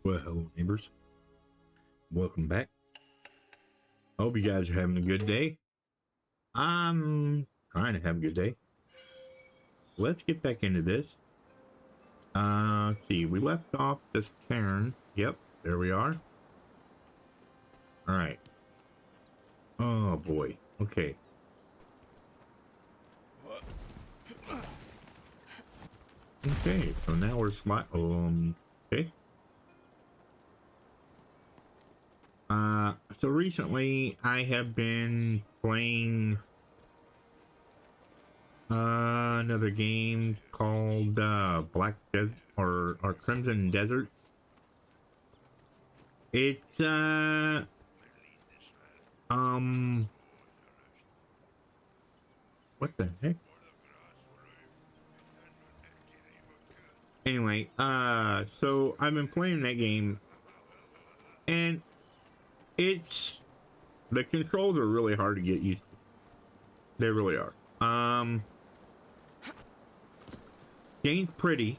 Well, hello, neighbors. Welcome back. Hope you guys are having a good day. I'm trying to have a good day. Let's get back into this. Let's see. We left off this Karen. Yep, there we are. All right. Oh boy. Okay. Okay. So now we're okay. So recently I have been playing another game called Black Desert or Crimson Desert. It's what the heck? Anyway, so I've been playing that game and the controls are really hard to get used to. They really are. Game's pretty.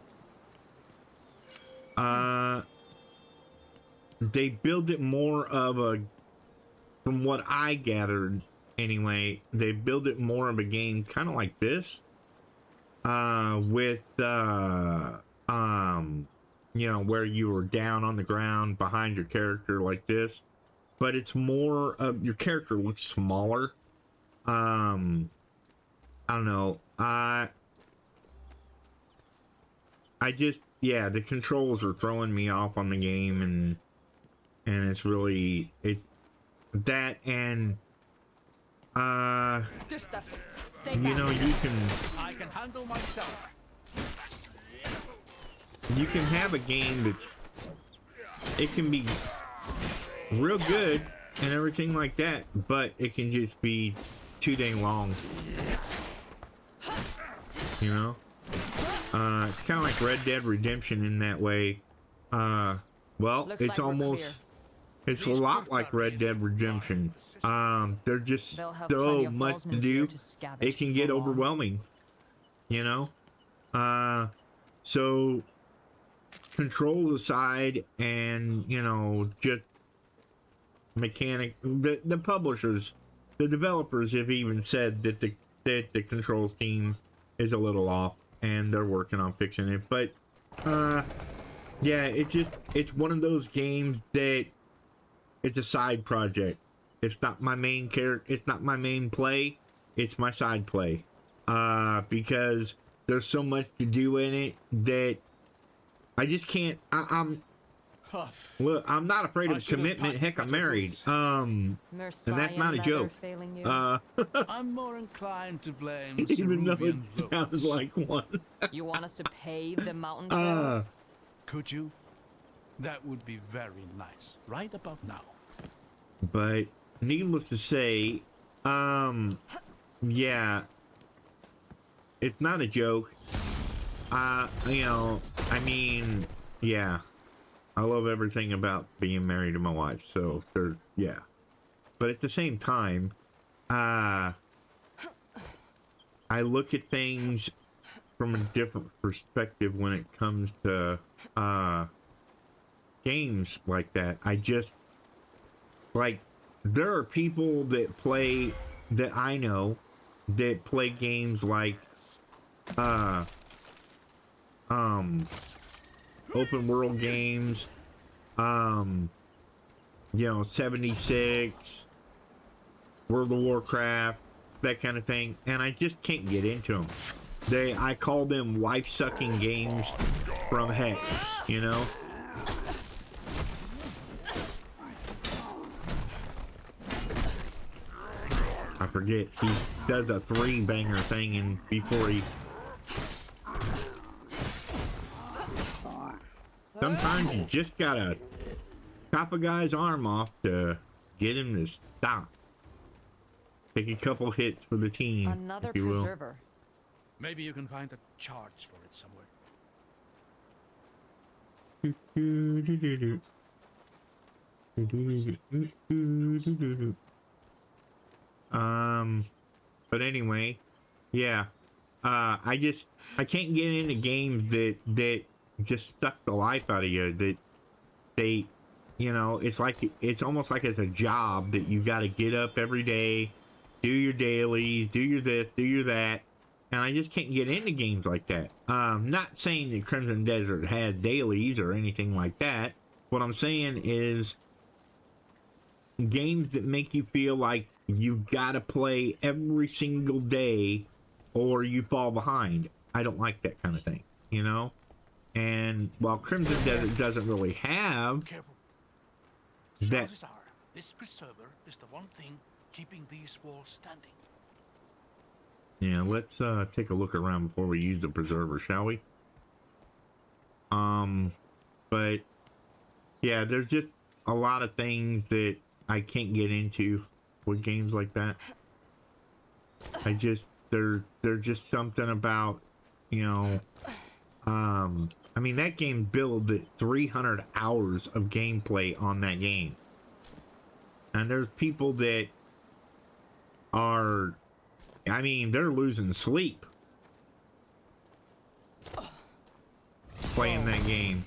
They build it more of a, from what I gathered anyway, they build it more of a game kind of like this. With you know, where you were down on the ground behind your character like this. But it's more of your character looks smaller. I don't know. I just, yeah, the controls are throwing me off on the game, and it's really that, and you know, I can handle myself. You can have a game that's, it can be real good and everything like that, but it can just be too dang long, you know. It's kind of like Red Dead Redemption in that way. Well, Looks it's like we're almost clear. it's a lot like Red Dead Redemption. There's just They'll have so plenty of much to Bosman do, here to scavenge it can get for long. overwhelming, you know. So controls aside, and you know, just the publishers, the developers have even said that the controls team is a little off and they're working on fixing it. But yeah, it's one of those games that it's a side project. It's not my main character, it's not my main play, it's my side play. Because there's so much to do in it that I just can't. Well, I'm not afraid of commitment. Heck, I'm married. And that's not a joke. I'm more inclined to blame Even though it Cerulean sounds votes. like one. You want us to pave the mountain trails? Could you? That would be very nice. Right about now. But needless to say, yeah, it's not a joke. You know, I mean, yeah, I love everything about being married to my wife. So there, yeah. But at the same time, I look at things from a different perspective when it comes to games like that. I just, like, there are people that play, that I know, that play games like open world games, you know, 76, World of Warcraft, that kind of thing, and I just can't get into them. I call them life-sucking games from heck, you know? I forget, he does a 3-banger thing and before he... Sometimes you just gotta chop a guy's arm off to get him to stop. Take a couple hits for the team, Another if you will. preserver. Maybe you can find a charge for it somewhere. But anyway, yeah. I can't get into games that just suck the life out of you. That they, you know, it's almost like it's a job that you got to get up every day, do your dailies, do your this, do your that. And I just can't get into games like that. Not saying that Crimson Desert has dailies or anything like that. What I'm saying is games that make you feel like you gotta play every single day or you fall behind. I don't like that kind of thing, you know? And while Crimson Desert doesn't really have Careful. that. Chances are, this preserver is the one thing keeping these walls standing. Yeah, let's take a look around before we use the preserver, shall we? But yeah, there's just a lot of things that I can't get into with games like that. I just there's just something about, you know, I mean, that game built 300 hours of gameplay on that game. And there's people that are, I mean, they're losing sleep playing that game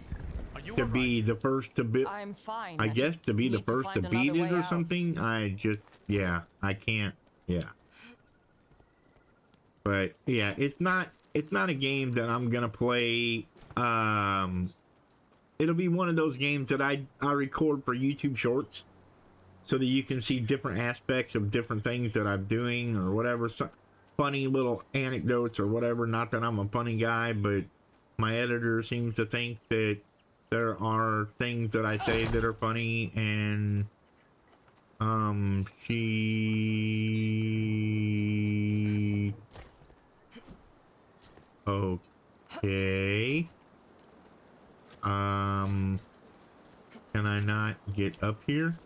Are you to all be right? the first to build. I'm fine. I guess just to be the need first to find beat another it or way out. something. I just, yeah, I can't. Yeah. But yeah, it's not a game that I'm gonna play. It'll be one of those games that I record for YouTube Shorts, so that you can see different aspects of different things that I'm doing or whatever. So, funny little anecdotes or whatever. Not that I'm a funny guy, but my editor seems to think that there are things that I say that are funny, and she okay. Can I not get up here?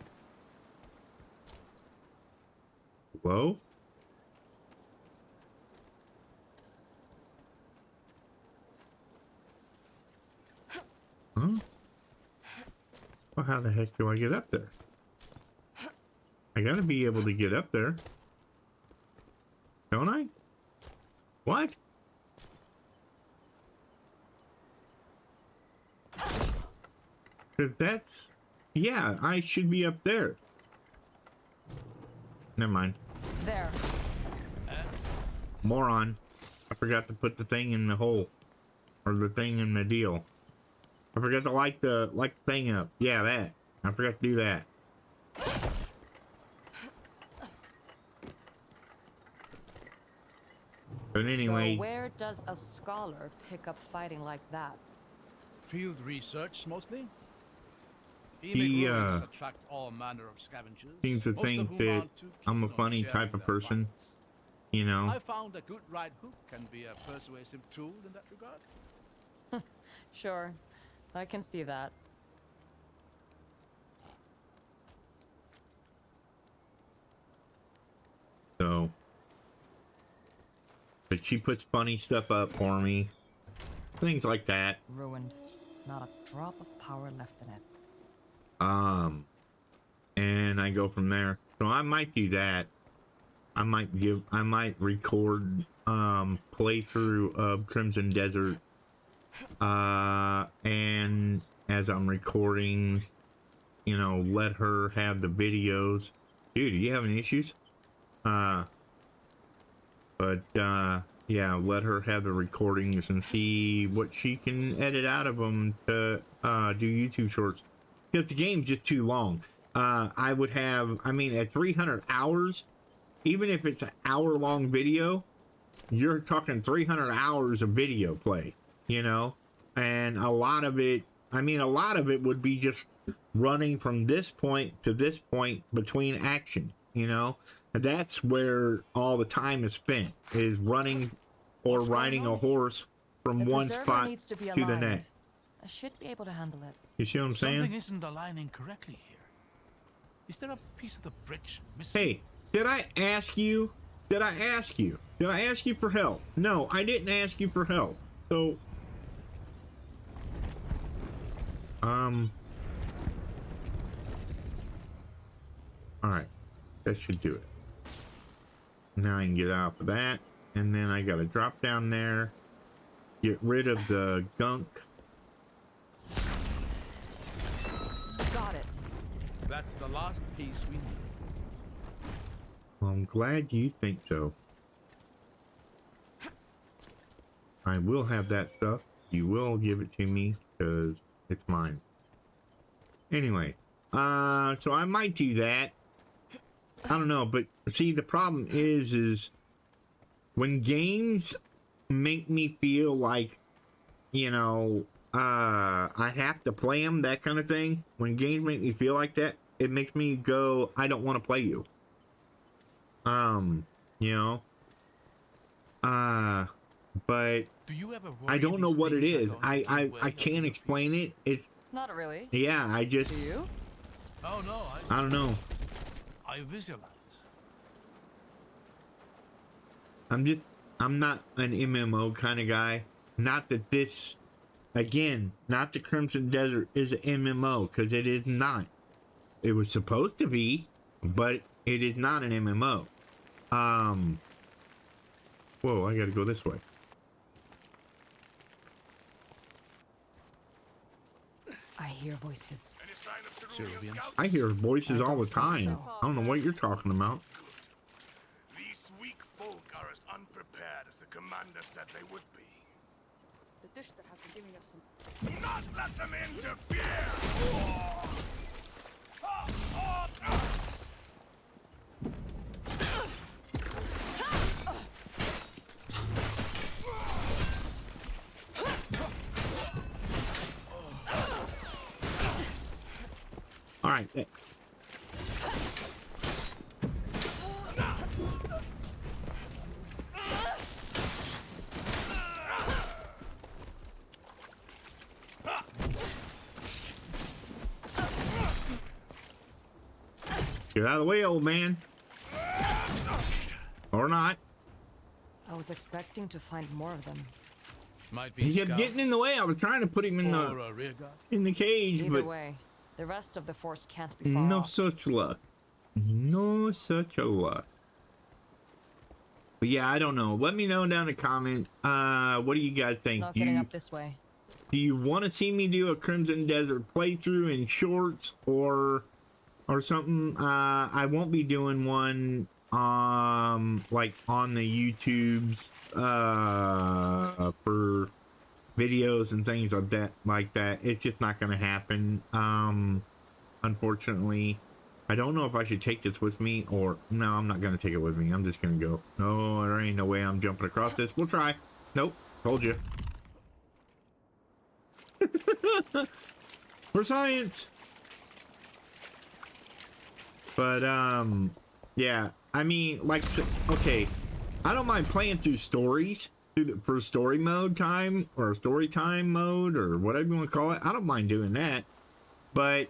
Hello? Huh? Well, how the heck do I get up there? I gotta be able to get up there. Don't I? What? Cause that's, yeah, I should be up there. Never mind. There. Moron. I forgot to put the thing in the hole. Or the thing in the deal. I forgot to light the thing up. Yeah, that. I forgot to do that. But anyway. So where does a scholar pick up fighting like that? Field research, mostly. He, attract all manner of scavengers. seems to most of think whom that aren't too I'm a keen on funny sharing type of their person. finds. You know. I found a good right hook can be a persuasive tool in that regard. Sure, I can see that. So. But she puts funny stuff up for me. Things like that. Ruined. Not a drop of power left in it. And I go from there. So I might do that. I might record playthrough of Crimson Desert. And as I'm recording, you know, let her have the videos. Dude, are you having issues? Yeah, let her have the recordings and see what she can edit out of them to do YouTube Shorts. Because the game's just too long. I would have, I mean, at 300 hours, even if it's an hour-long video, you're talking 300 hours of video play, you know? And a lot of it, I mean, a lot of it would be just running from this point to this point between action, you know? And that's where all the time is spent, is running or riding a horse from The one preserver spot needs to be to the aligned. next. I should be able to handle it. You see what I'm saying? Something isn't aligning correctly here. Is there a piece of the bridge missing? Hey, did I ask you? Did I ask you? Did I ask you for help? No, I didn't ask you for help. So, alright. That should do it. Now I can get out of that. And then I gotta drop down there. Get rid of the gunk. That's the last piece we need. Well, I'm glad you think so. I will have that stuff. You will give it to me because it's mine. Anyway, so I might do that. I don't know, but see, the problem is when games make me feel like, you know, I have to play them, that kind of thing. When games make me feel like that, it makes me go, I don't want to play you. You know, but Do you ever I worry don't know these what it things are is. going to I give way can't under your explain it. It's, Not really. yeah, I just, Do you? feet? Oh no, I don't know. I visualize. I'm not an MMO kind of guy. Not that this, again, not the Crimson Desert is an MMO, because it is not. It was supposed to be, but it is not an MMO. Whoa, I gotta go this way. I hear voices. Any sign of Cerulean Ceruleans? scouts? I hear voices I all don't the think time. so. I don't know what you're talking about. These weak folk are as unprepared as the commander said they would be. The Dushtar have been giving us some. Do not let them interfere! All right. Get out of the way, old man. Or not. I was expecting to find more of them. Might be He kept scout getting in the way. I was trying to put him in or the a rear guard. cage, Either but way, the rest of the force can't be far no off. such luck. No such a luck. But yeah, I don't know. Let me know down in the comment. What do you guys think? Not getting up this way. Do you want to see me do a Crimson Desert playthrough in shorts or something? I won't be doing one like on the YouTubes for videos and things like that. It's just not gonna happen. Unfortunately. I don't know if I should take this with me or no, I'm not gonna take it with me. I'm just gonna go. No, there ain't no way I'm jumping across this. We'll try. Nope, told you. For science. But yeah, I mean, like, okay, I don't mind playing through stories for story mode time or story time mode or whatever you want to call it. I don't mind doing that, but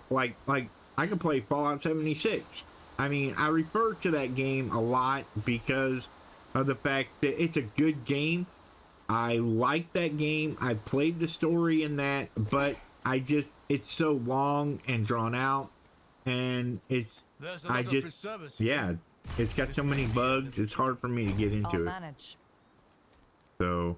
like I can play Fallout 76. I mean, I refer to that game a lot because of the fact that it's a good game. I like that game. I played the story in that, but it's so long and drawn out, and it's, There's a lot of preservers. yeah, it's got so many bugs. It's hard for me to get I'll into it. manage. So,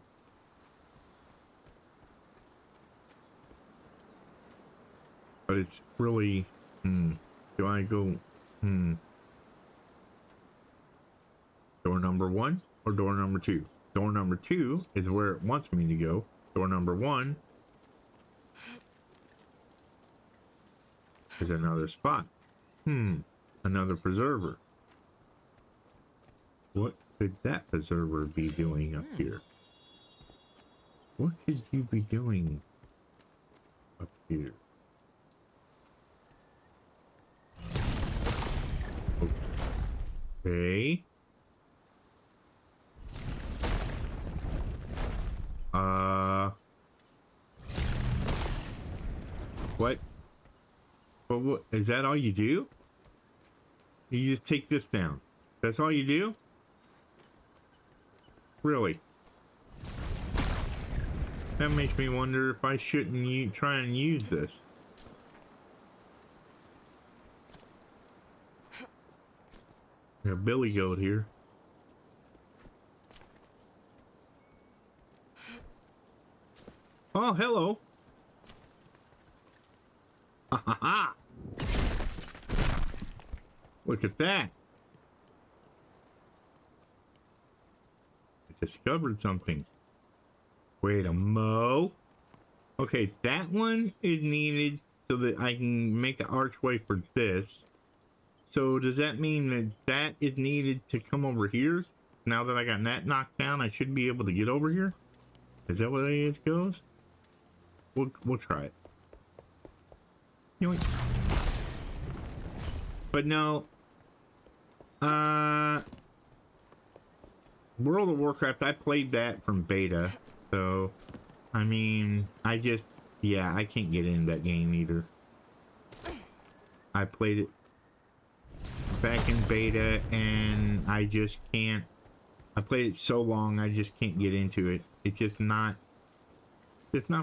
but it's really, do I go, door number 1 or door number 2? Door number 2 is where it wants me to go. Door number 1 is another spot. Another preserver. What could that preserver be doing up here? What could you be doing up here? Okay. What? What? Is that all you do? You just take this down. That's all you do? Really? That makes me wonder if I shouldn't try and use this. Got a billy goat here. Oh, hello. Ha ha ha. Look at that. I discovered something. Wait a mo. Okay, that one is needed so that I can make an archway for this. So does that mean that that is needed to come over here? Now that I got that knocked down, I should be able to get over here? Is that what it goes? We'll try it. Yoink. But no. World of Warcraft, I played that from beta. So, I mean, yeah, I can't get into that game either. I played it back in beta and I just can't. I played it so long, I just can't get into it. It's just not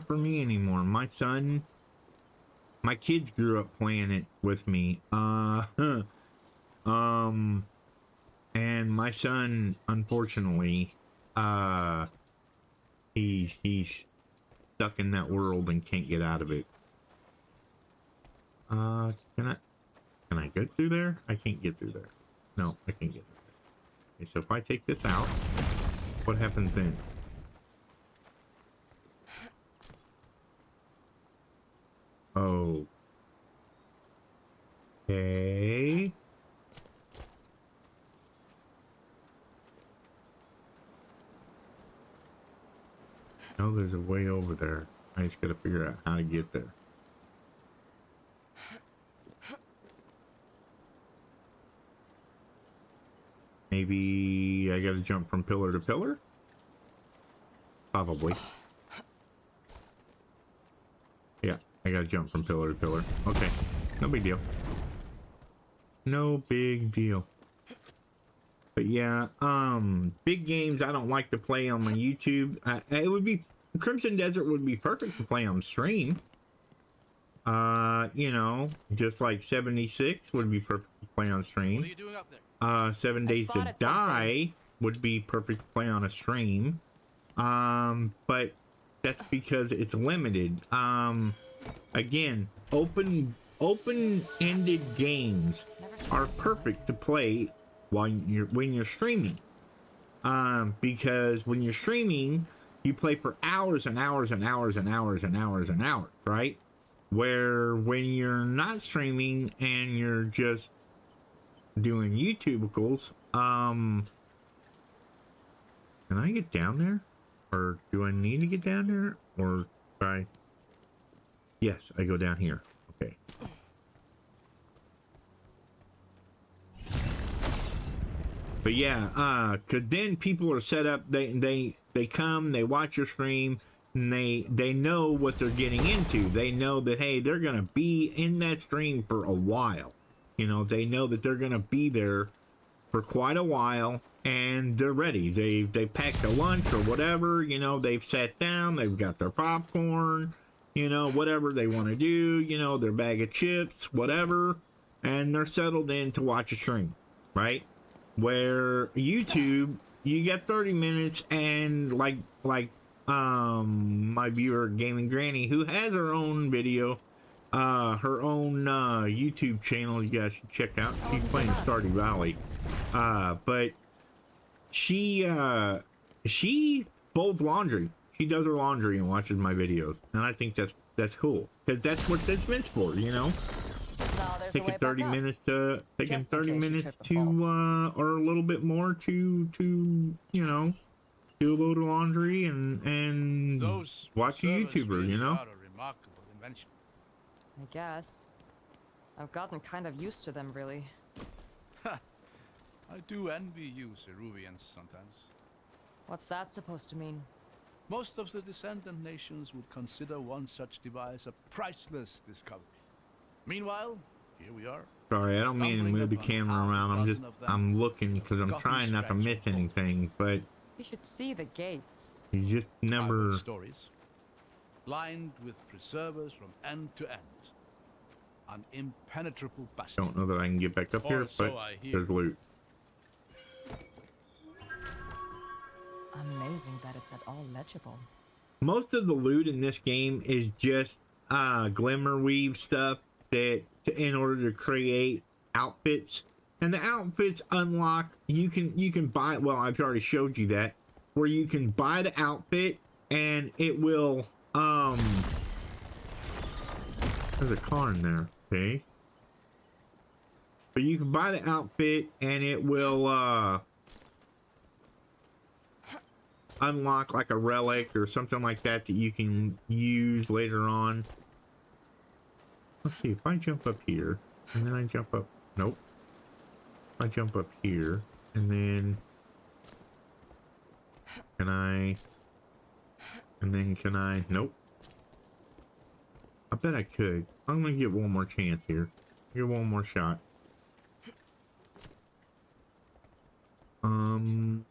for me anymore. My kids grew up playing it with me. And my son, unfortunately, he's stuck in that world and can't get out of it. Can I get through there? I can't get through there. No, I can't get through there. Okay, so if I take this out, what happens then? Oh. Okay. No, there's a way over there. I just gotta figure out how to get there. Maybe I gotta jump from pillar to pillar? Probably. Yeah, I gotta jump from pillar to pillar. Okay, no big deal. No big deal. But yeah, big games I don't like to play on my YouTube. It would be Crimson Desert would be perfect to play on stream. You know, just like 76 would be perfect to play on stream. What are you doing up there? 7 Days to Die would be perfect to play on a stream. But that's because it's limited. Again, open-ended games are perfect to play when you're streaming. Because when you're streaming, you play for hours and hours and hours and hours and hours and hours, right? Where when you're not streaming and you're just doing YouTubicals, can I get down there? Or do I need to get down there? Or try? Yes, I go down here. Okay. But yeah, cause then people are set up, they come, they watch your stream, and they know what they're getting into. They know that, hey, they're gonna be in that stream for a while. You know, they know that they're gonna be there for quite a while, and they're ready. They packed a lunch or whatever, you know, they've sat down, they've got their popcorn, you know, whatever they want to do, you know, their bag of chips, whatever, and they're settled in to watch a stream, right? Where YouTube, you get 30 minutes, and like my viewer Gaming Granny, who has her own video, her own YouTube channel you guys should check out. She's playing Stardew Valley. But she folds laundry. She does her laundry and watches my videos, and I think that's cool, because that's what that's meant for, you know. Taking 30 minutes to or a little bit more to you know, do a load of laundry and watch a YouTuber, really you know. are a remarkable invention. I guess. I've gotten kind of used to them, really. I do envy you, Ceruvians, sometimes. What's that supposed to mean? Most of the descendant nations would consider one such device a priceless discovery. Meanwhile, here we are. Sorry, I don't mean to move the camera around. I'm looking because I'm trying not to miss anything, but You should see the gates. you just never. Stories, lined with preservers from end to end. An impenetrable bastion. Don't know that I can get back up here, so but I hear. there's loot. Amazing that it's at all legible. Most of the loot in this game is just glimmer weave stuff that in order to create outfits And the outfits unlock, you can buy, well, I've already showed you that, where you can buy the outfit and it will, there's a car in there, okay? But you can buy the outfit and it will, unlock like a relic or something like that that you can use later on. Let's see, if I jump up here and then I jump up, nope. I jump up here and then can I, and then can I, nope. I bet I could. I'm gonna get one more chance here. Get one more shot. Nope.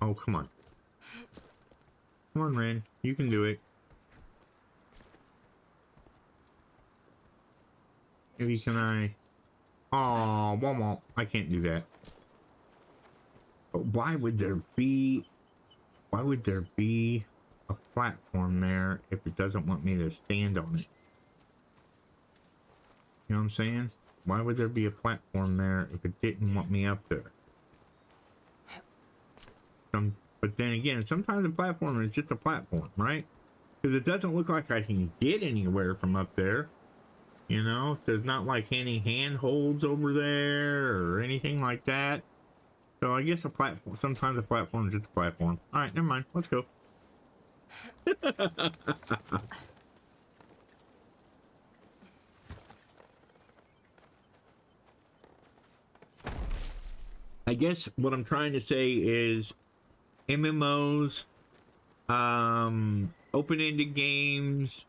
Oh, come on. Come on, Ren. You can do it. Maybe can I? Oh, womp. I can't do that. But why would there be a platform there if it doesn't want me to stand on it? You know what I'm saying? Why would there be a platform there if it didn't want me up there? But then again, sometimes a platform is just a platform, right? Because it doesn't look like I can get anywhere from up there. You know, there's not like any handholds over there or anything like that. So I guess a platform, sometimes a platform is just a platform. All right, never mind. Let's go. I guess what I'm trying to say is MMOs, open-ended games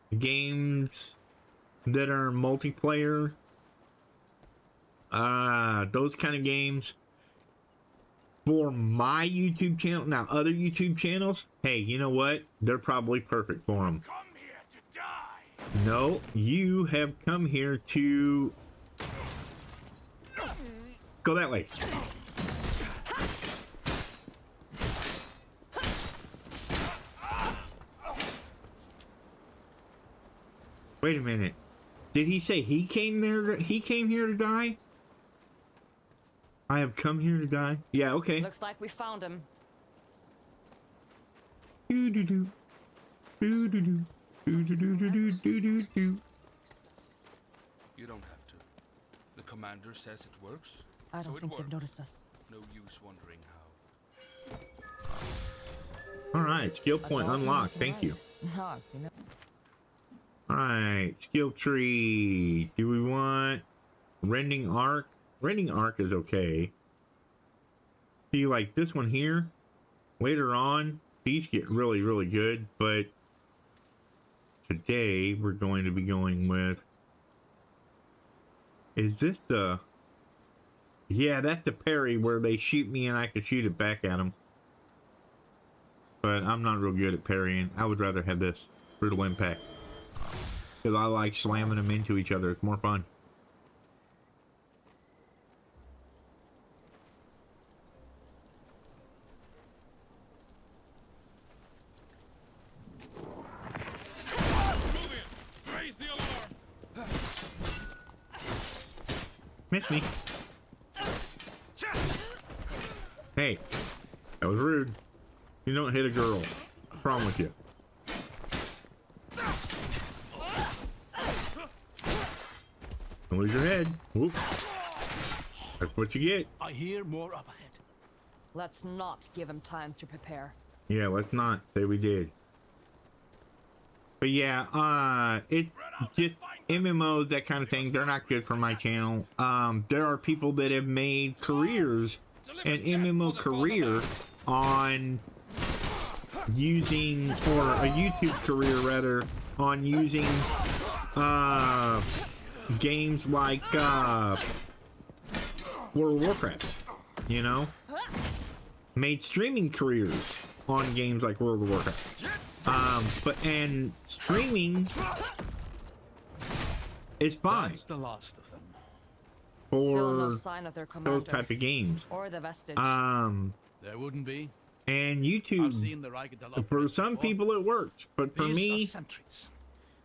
that are multiplayer, those kind of games for my YouTube channel. Now, other YouTube channels, hey, you know what? They're probably perfect for them. Come here to die. No, you have come here to go that way. Wait a minute. Did he say he came there? He came here to die? I have come here to die? Yeah, okay. Looks like we found him. Do-do-do. Do-do-do. Do-do-do-do-do-do-do. You don't have to. The commander says it works. I so don't it think they've worked. noticed us. No use wondering how. All right, skill A point door's unlocked. looking Thank you. right. No, I've seen it. All right, skill tree. Do we want rending arc? Rending arc is okay. See, like this one here, later on, these get really, really good, but today we're going to be going with, is this the, yeah, that's the parry where they shoot me and I can shoot it back at them. But I'm not real good at parrying. I would rather have this brutal impact. Because I like slamming them into each other. It's more fun. Raise the alarm. Miss me. Hey, that was rude. You don't hit a girl. What's wrong with you? Don't lose your head. Whoop. That's what you get. I hear more up ahead. Let's not give him time to prepare. Yeah, let's not say we did. But yeah, it just MMOs, that kind of thing, they're not good for my channel. There are people that have made careers, an MMO career on using, or a YouTube career rather, on using games like World of Warcraft, you know? Made streaming careers on games like World of Warcraft. And streaming is fine That's the last of them. Still no for sign of their commander. those type of games. Or the vestige. There wouldn't be. And I've YouTube, seen the ragged for some people it works, but for These are me, sentries.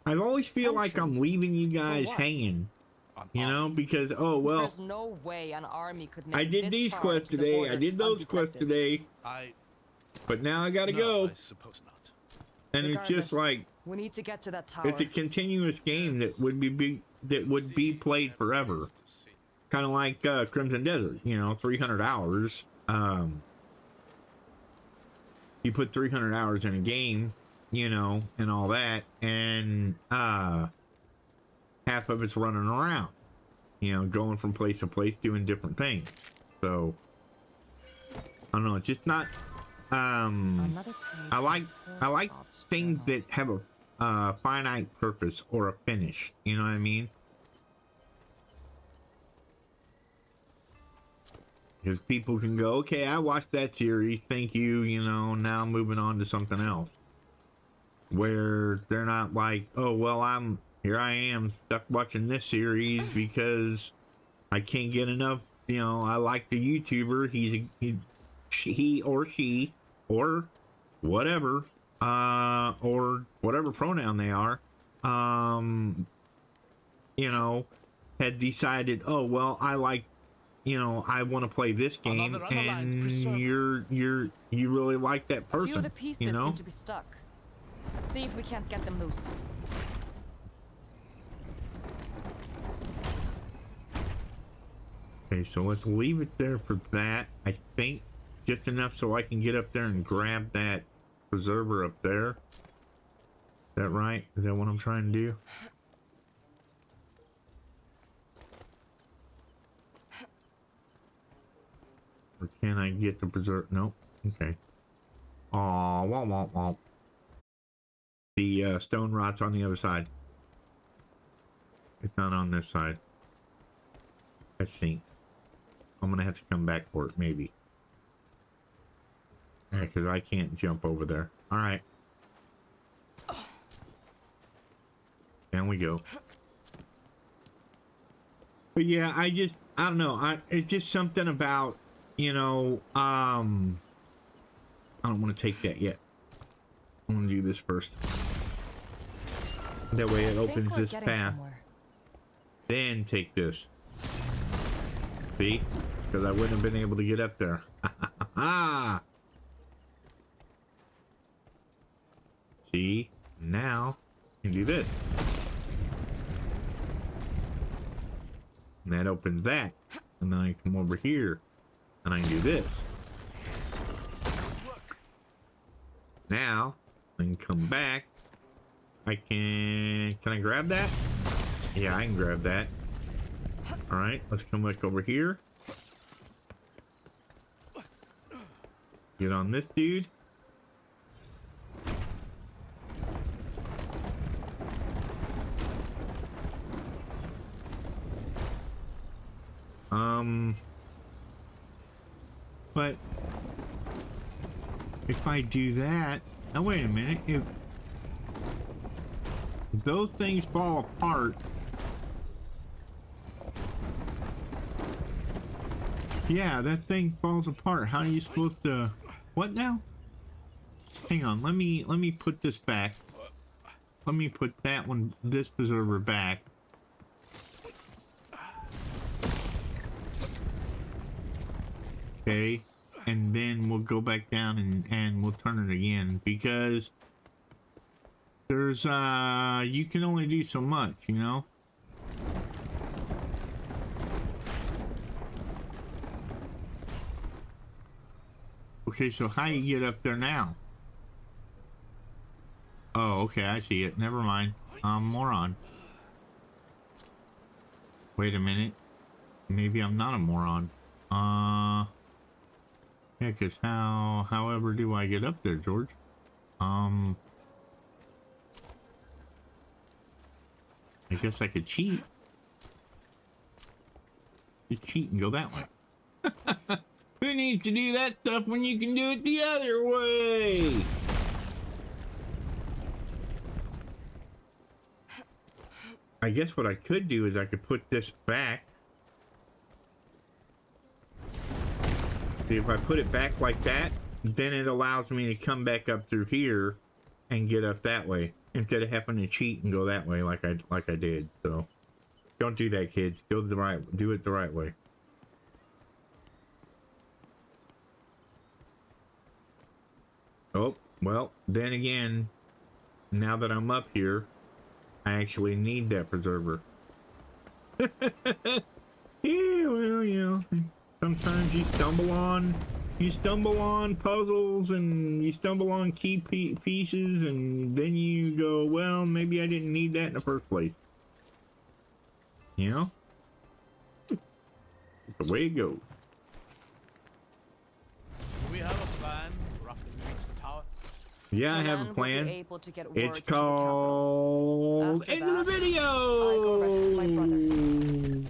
I always feel like I'm Sentries? leaving you guys what? hanging. You know, because, oh, well, There's no way an army could make I it did this these far quests to the today, I border did those quests undetected. today, but now I gotta No, go. I suppose not. And it's just Regardless, like, we need to get to that tower. it's a continuous game that would be played forever. Kind of like Crimson Desert, you know, 300 hours. You put 300 hours in a game, you know, and all that, and half of it's running around, you know, going from place to place, doing different things. So I don't know, it's just not. Another page I like is Bill Sobb's things journal. that have a finite purpose or a finish. You know what I mean? Because people can go, okay, I watched that series, thank you, you know, now I'm moving on to something else. Where they're not like, oh, well, here I am stuck watching this series because I can't get enough, you know, I like the YouTuber, he or she, or whatever, or whatever pronoun they are, you know, had decided, oh, well, I like, you know, I want to play this game, Another unaligned and preserver. you really like that A few of person, the pieces you know? seem to be stuck. Let's see if we can't get them loose. Okay, so let's leave it there for that. I think just enough so I can get up there and grab that preserver up there. Is that right? Is that what I'm trying to do? Or can I get the preserver? Nope. Okay. Aw, womp womp womp. The stone rot's on the other side. It's not on this side. I think. I'm gonna have to come back for it, maybe. Yeah, because I can't jump over there. Alright. Down we go. But yeah, I don't know. It's just something about, you know, I don't want to take that yet. I want to do this first. That way it opens this path. Then take this. See? Because I wouldn't have been able to get up there. See? Now, you can do this. And that opens that. And then I come over here. And I can do this. Now, I can come back. Can I grab that? Yeah, I can grab that. Alright, let's come back over here. Get on this dude. But if I do that, now wait a minute, if those things fall apart, yeah, that thing falls apart. How are you supposed to, what now? Hang on, let me put this back. Let me put that one, this preserver back. Okay, and then we'll go back down and we'll turn it again, because there's you can only do so much, you know. Okay, so how you get up there now? Oh, okay, I see it. Never mind. I'm moron. Wait a minute. Maybe I'm not a moron. Yeah, because however do I get up there, George? I guess I could cheat. Just cheat and go that way. Who needs to do that stuff when you can do it the other way? I guess what I could do is I could put this back. See, if I put it back like that, then it allows me to come back up through here and get up that way instead of having to cheat and go that way like I did. So, Don't do that, kids. Do it the right way. Oh, well, then again, now that I'm up here, I actually need that preserver. Yeah, well, yeah. Sometimes you stumble on puzzles and you stumble on key pieces, and then you go, well, maybe I didn't need that in the first place. You know? It's the way it goes. Do we have a plan for after we reach the tower? Yeah, I have a Milan will plan. be able to get word It's to the capital. called After End of the that, Video. I go rescue my brother.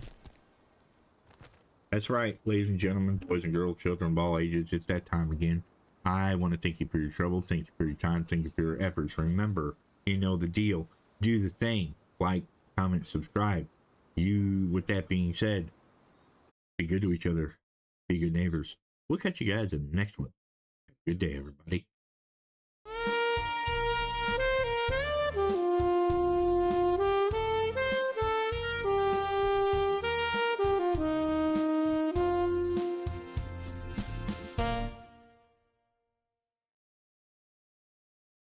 That's right, ladies and gentlemen, boys and girls, children of all ages. It's that time again. I want to thank you for your trouble. Thank you for your time. Thank you for your efforts. Remember, you know the deal. Do the thing. Like, comment, subscribe. With that being said, be good to each other. Be good neighbors. We'll catch you guys in the next one. Good day, everybody.